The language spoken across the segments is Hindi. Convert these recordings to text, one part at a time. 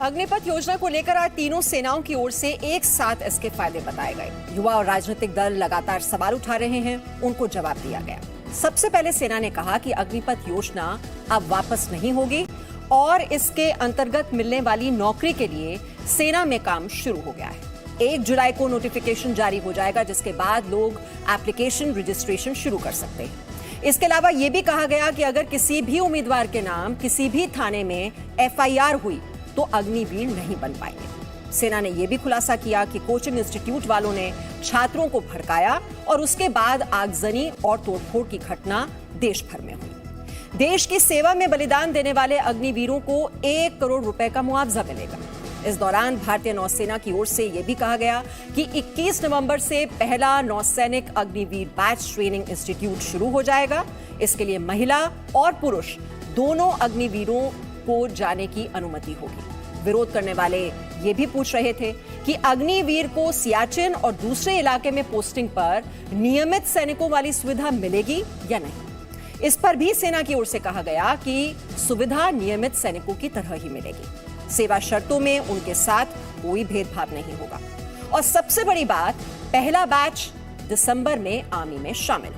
अग्निपथ योजना को लेकर आज तीनों सेनाओं की ओर से एक साथ इसके फायदे बताए गए। युवा और राजनीतिक दल लगातार सवाल उठा रहे हैं, उनको जवाब दिया गया। सबसे पहले सेना ने कहा कि अग्निपथ योजना अब वापस नहीं होगी और इसके अंतर्गत मिलने वाली नौकरी के लिए सेना में काम शुरू हो गया है। 1 जुलाई को नोटिफिकेशन जारी हो जाएगा, जिसके बाद लोग एप्लीकेशन रजिस्ट्रेशन शुरू कर सकते हैं। इसके अलावा यह भी कहा गया कि अगर किसी भी उम्मीदवार के नाम किसी भी थाने में FIR हुई तो अग्निवीर नहीं बन पाएंगे। सेना ने यह भी खुलासा किया कि कोचिंग इंस्टीट्यूट वालों ने छात्रों को भड़काया और उसके बाद आगजनी और तोड़फोड़ की घटना देश भर में हुई। देश की सेवा में बलिदान देने वाले अग्निवीरों को 1 करोड़ रुपए का मुआवजा मिलेगा। इस दौरान भारतीय नौसेना की ओर से यह भी कहा गया कि 21 नवंबर से पहला नौसैनिक अग्निवीर बैच ट्रेनिंग इंस्टीट्यूट शुरू हो जाएगा। इसके लिए महिला और पुरुष दोनों अग्निवीरों को जाने की अनुमति होगी। विरोध करने वाले ये भी पूछ रहे थे कि अग्निवीर को सियाचिन और दूसरे इलाके में पोस्टिंग पर नियमित सैनिकों वाली सुविधा मिलेगी या नहीं। इस पर भी सेना की ओर से कहा गया कि सुविधा नियमित सैनिकों की तरह ही मिलेगी। सेवा शर्तों में उनके साथ कोई भेदभाव नहीं होगा। और सबसे बड़ी बात, पहला बैच दिसंबर में आर्मी में शामिल।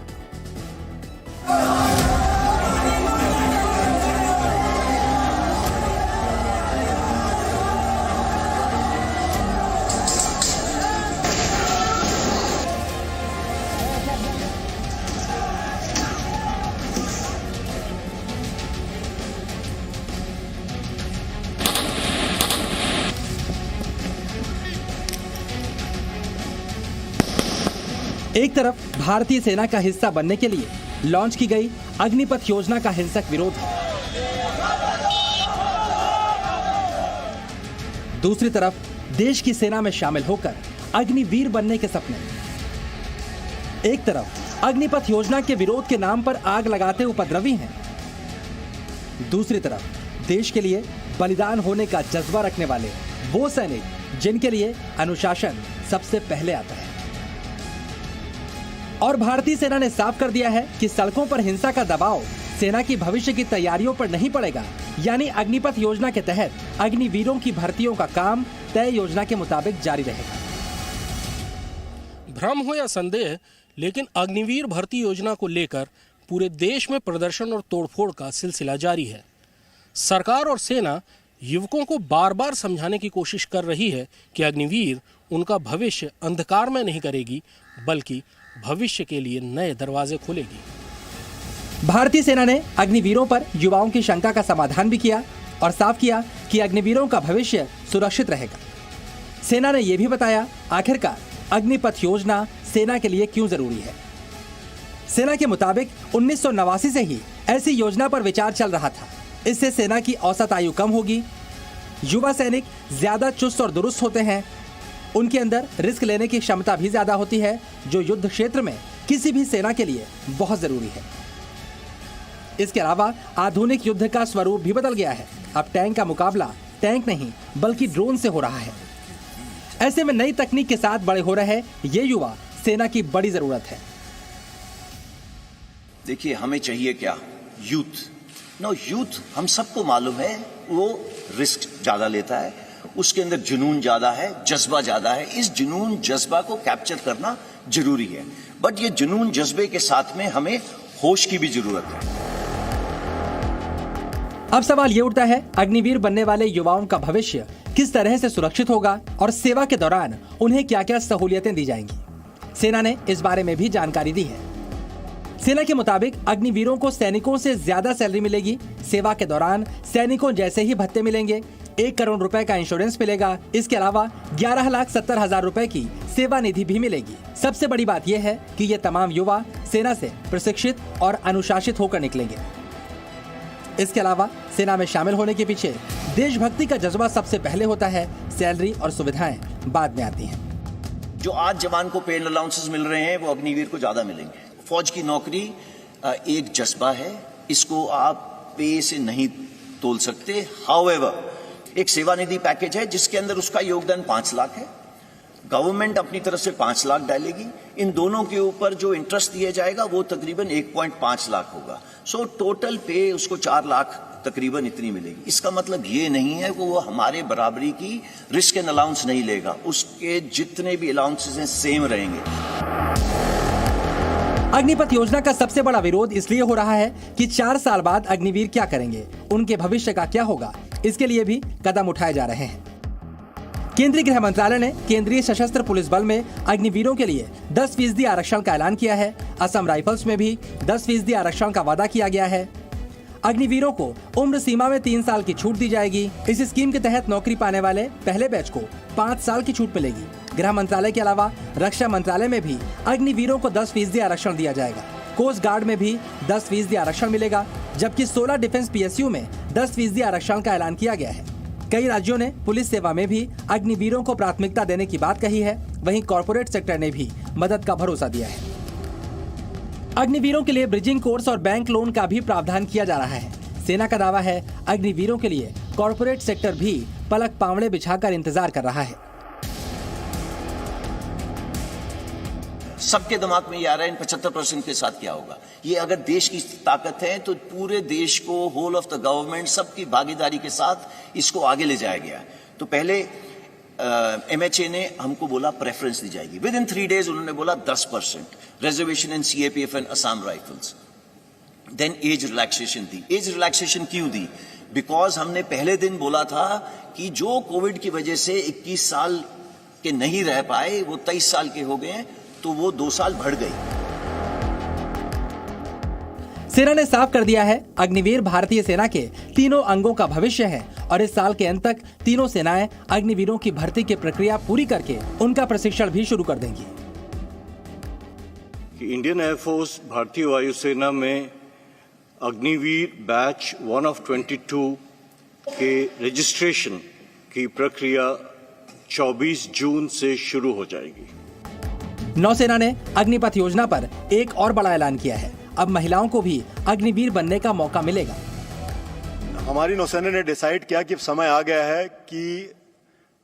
एक तरफ भारतीय सेना का हिस्सा बनने के लिए लॉन्च की गई अग्निपथ योजना का हिंसक विरोध है, दूसरी तरफ देश की सेना में शामिल होकर अग्निवीर बनने के सपने। एक तरफ अग्निपथ योजना के विरोध के नाम पर आग लगाते उपद्रवी हैं, दूसरी तरफ देश के लिए बलिदान होने का जज्बा रखने वाले वो सैनिक जिनके लिए अनुशासन सबसे पहले आता है। और भारतीय सेना ने साफ कर दिया है कि सड़कों पर हिंसा का दबाव सेना की भविष्य की तैयारियों पर नहीं पड़ेगा। यानी अग्निपथ योजना के तहत अग्निवीरों की भर्तियों का काम तय योजना के मुताबिक जारी रहेगा। भ्रम हो या संदेह, लेकिन अग्निवीर भर्ती योजना को लेकर पूरे देश में प्रदर्शन और तोड़फोड़ का सिलसिला जारी है। सरकार और सेना युवकों को बार बार समझाने की कोशिश कर रही है कि अग्निवीर उनका भविष्य अंधकार में नहीं करेगी, बल्कि भविष्य के लिए नए दरवाजे खोलेगी। भारतीय सेना ने अग्निवीरों पर युवाओं की शंका का समाधान भी किया और साफ किया कि अग्निवीरों का भविष्य सुरक्षित रहेगा। सेना ने यह भी बताया आखिरकार अग्निपथ योजना सेना के लिए क्यों जरूरी है। सेना के मुताबिक 1989 से ही ऐसी योजना पर विचार चल रहा था। इससे सेना की औसत आयु कम होगी, युवा सैनिक ज्यादा चुस्त और दुरुस्त होते हैं, उनके अंदर रिस्क लेने की क्षमता भी ज्यादा होती है, जो युद्ध क्षेत्र में किसी भी सेना के लिए बहुत जरूरी है। इसके अलावा आधुनिक युद्ध का स्वरूप भी बदल गया है। अब टैंक का मुकाबला टैंक नहीं बल्कि ड्रोन से हो रहा है। ऐसे में नई तकनीक के साथ बड़े हो रहे ये युवा सेना की बड़ी जरूरत है। देखिए, हमें चाहिए क्या? यूथ। यूथ हम सबको मालूम है वो रिस्क ज्यादा लेता है, उसके अंदर जुनून ज्यादा है, जज्बा ज्यादा है। इस जुनून जज्बा को कैप्चर करना जरूरी है, बट ये जुनून जज्बे के साथ में हमें होश की भी जरूरत है। अब सवाल ये उठता है, अग्निवीर बनने वाले युवाओं का भविष्य किस तरह से सुरक्षित होगा और सेवा के दौरान उन्हें क्या क्या सहूलियतें दी जाएंगी। सेना ने इस बारे में भी जानकारी दी है। सेना के मुताबिक अग्निवीरों को सैनिकों से ज्यादा सैलरी मिलेगी, सेवा के दौरान सैनिकों जैसे ही भत्ते मिलेंगे, 1 करोड़ रुपए का इंश्योरेंस मिलेगा। इसके अलावा 11,70,000 रुपए की सेवा निधि भी मिलेगी। सबसे बड़ी बात यह है कि ये तमाम युवा सेना से प्रशिक्षित और अनुशासित होकर निकलेंगे। इसके अलावा सेना में शामिल होने के पीछे देशभक्ति का जज्बा सबसे पहले होता है, सैलरी और सुविधाएं बाद में आती हैं। जो आज जवान को पेड अलाउंसेस मिल रहे हैं वो अग्निवीर को ज्यादा मिलेंगे। फौज की नौकरी एक जज्बा है, इसको आप पे से नहीं तोल सकते। हाउएवर एक सेवा निधि पैकेज है जिसके अंदर उसका योगदान 5 लाख है, गवर्नमेंट अपनी तरफ से 5 लाख डालेगी। इन दोनों के ऊपर जो इंटरेस्ट दिया जाएगा वो तकरीबन 1.5 लाख होगा। सो टोटल पे उसको 4 लाख तकरीबन इतनी मिलेगी। इसका मतलब ये नहीं है कि वो हमारे बराबरी की रिस्क एंड अलाउंस नहीं लेगा, उसके जितने भी अलाउंसेस हैं सेम रहेंगे। अग्निपथ योजना का सबसे बड़ा विरोध इसलिए हो रहा है कि 4 साल बाद अग्निवीर क्या करेंगे, उनके भविष्य का क्या होगा, इसके लिए भी कदम उठाए जा रहे हैं। केंद्रीय गृह मंत्रालय ने केंद्रीय सशस्त्र पुलिस बल में अग्निवीरों के लिए 10% आरक्षण का ऐलान किया है। असम राइफल्स में भी 10% आरक्षण का वादा किया गया है। अग्निवीरों को उम्र सीमा में 3 साल की छूट दी जाएगी। इस स्कीम के तहत नौकरी पाने वाले पहले बैच को 5 साल की छूट मिलेगी। गृह मंत्रालय के अलावा रक्षा मंत्रालय में भी अग्निवीरों को 10% आरक्षण दिया जाएगा। कोस्ट गार्ड में भी 10% आरक्षण मिलेगा, जबकि 16 डिफेंस PSU में 10% आरक्षण का ऐलान किया गया है। कई राज्यों ने पुलिस सेवा में भी अग्निवीरों को प्राथमिकता देने की बात कही है। वहीं कॉर्पोरेट सेक्टर ने भी मदद का भरोसा दिया है। अग्निवीरों के लिए ब्रिजिंग कोर्स और बैंक लोन का भी प्रावधान किया जा रहा है। सेना का दावा है अग्निवीरों के लिए कॉर्पोरेट सेक्टर भी पलक पावड़े बिछाकर इंतजार कर रहा है। सबके दिमाग में ये आ रहा है इन 75% के साथ क्या होगा। ये अगर देश की ताकत है तो पूरे देश को, होल ऑफ द गवर्नमेंट, सबकी भागीदारी के साथ इसको आगे ले जाया गया। तो पहले MHA ने हमको बोला प्रेफरेंस दी जाएगी। विद इन 3 days उन्होंने बोला 10% reservation in CAPF and Assam rifles. Then age relaxation दी। एज रिलैक्सेशन क्यों दी? बिकॉज हमने पहले दिन बोला था कि जो कोविड की वजह से 21 साल के नहीं रह पाए वो 23 साल के हो गए, तो वो 2 साल बढ़ गई। सेना ने साफ कर दिया है अग्निवीर भारतीय सेना के तीनों अंगों का भविष्य है और इस साल के अंत तक तीनों सेनाएं अग्निवीरों की भर्ती की प्रक्रिया पूरी करके उनका प्रशिक्षण भी शुरू कर देंगी। इंडियन एयरफोर्स भारतीय वायुसेना में अग्निवीर बैच 1 of 22 के रजिस्ट्रेशन की प्रक्रिया 24 जून से शुरू हो जाएगी। नौसेना ने अग्निपथ योजना पर एक और बड़ा ऐलान किया है। अब महिलाओं को भी अग्निवीर बनने का मौका मिलेगा। हमारी नौसेना ने डिसाइड किया कि समय आ गया है कि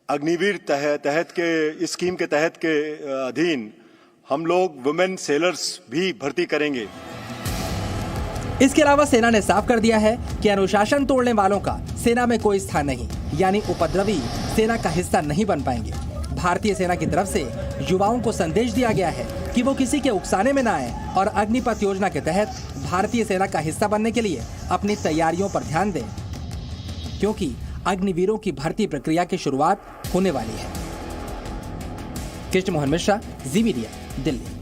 अग्निवीर तहत के स्कीम के तहत के अधीन हम लोग वुमेन सेलर्स भी भर्ती करेंगे। इसके अलावा सेना ने साफ कर दिया है कि अनुशासन तोड़ने वालों का सेना में कोई स्थान नहीं, यानी उपद्रवी सेना का हिस्सा नहीं बन पाएंगे। भारतीय सेना की तरफ से युवाओं को संदेश दिया गया है कि वो किसी के उकसाने में न आए और अग्निपथ योजना के तहत भारतीय सेना का हिस्सा बनने के लिए अपनी तैयारियों पर ध्यान दें, क्योंकि अग्निवीरों की भर्ती प्रक्रिया की शुरुआत होने वाली है। कृष्ण मोहन मिश्रा, जी मीडिया, दिल्ली।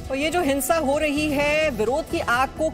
तो ये जो हिंसा हो रही है, विरोध की आग को